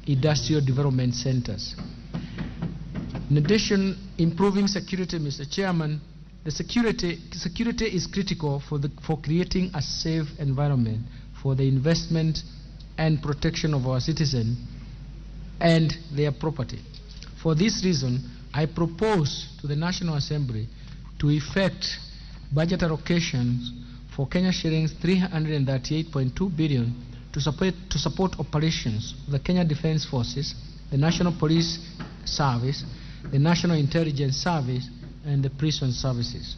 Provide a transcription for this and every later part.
industrial development centers. In addition, improving security, Mr. Chairman, the security is critical for creating a safe environment for the investment and protection of our citizens and their property. For this reason, I propose to the National Assembly to effect budget allocations for Kenya shillings 338.2 billion to support operations of the Kenya Defence Forces, the National Police Service, the National Intelligence Service, and the prison services.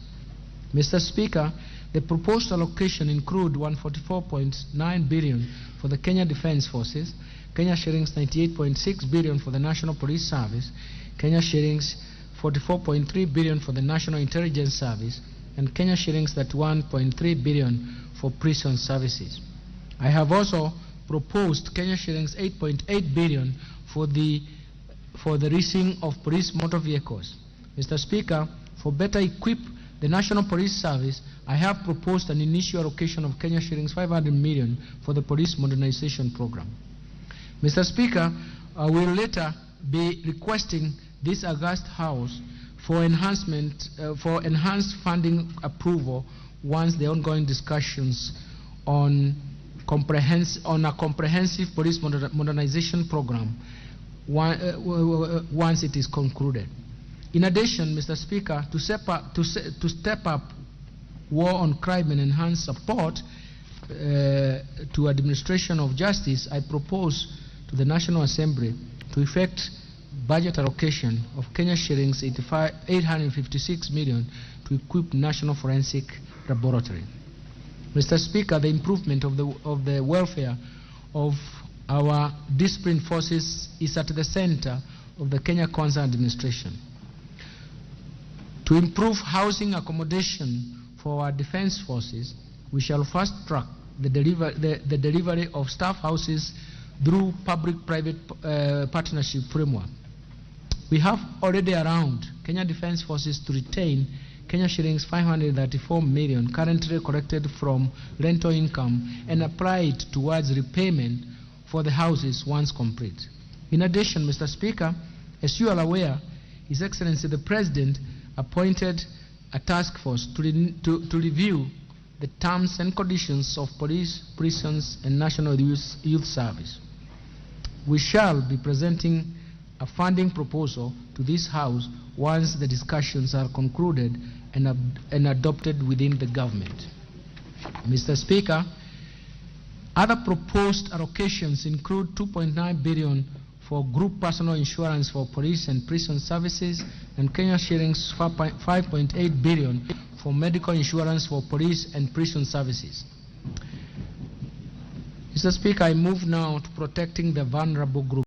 Mr. Speaker, the proposed allocation include 144.9 billion for the Kenya Defence Forces, Kenya shillings 98.6 billion for the National Police Service, Kenya shillings 44.3 billion for the National Intelligence Service, and Kenya shillings 31.3 billion for prison services. I have also proposed Kenya shillings 8.8 billion for the leasing of police motor vehicles. Mr. Speaker, for better equip the National Police Service, I have proposed an initial allocation of Kenya shillings 500 million for the police modernization program. Mr. Speaker, I will later be requesting this august House for enhanced funding approval once the ongoing discussions on a comprehensive police modernization program once it is concluded. In addition, Mr. Speaker, to step up war on crime and enhance support to administration of justice, I propose to the National Assembly to effect budget allocation of Kenya shillings 856 million to equip National Forensic Laboratory. Mr. Speaker, the improvement of the welfare of our disciplined forces is at the center of the Kenya Kwanza administration. To improve housing accommodation for our defense forces, we shall fast track the delivery of staff houses through public-private partnership framework. We have already around Kenya Defence Forces to retain Kenya shillings 534 million currently collected from rental income and applied towards repayment for the houses once complete. In addition, Mr. Speaker, as you are aware, His Excellency the President appointed a task force to review the terms and conditions of police, prisons, and national youth service. We shall be presenting a funding proposal to this House once the discussions are concluded and adopted within the government. Mr. Speaker, other proposed allocations include 2.9 billion for group personal insurance for police and prison services and Kenya shillings 5.8 billion for medical insurance for police and prison services. Mr. Speaker, I move now to protecting the vulnerable groups.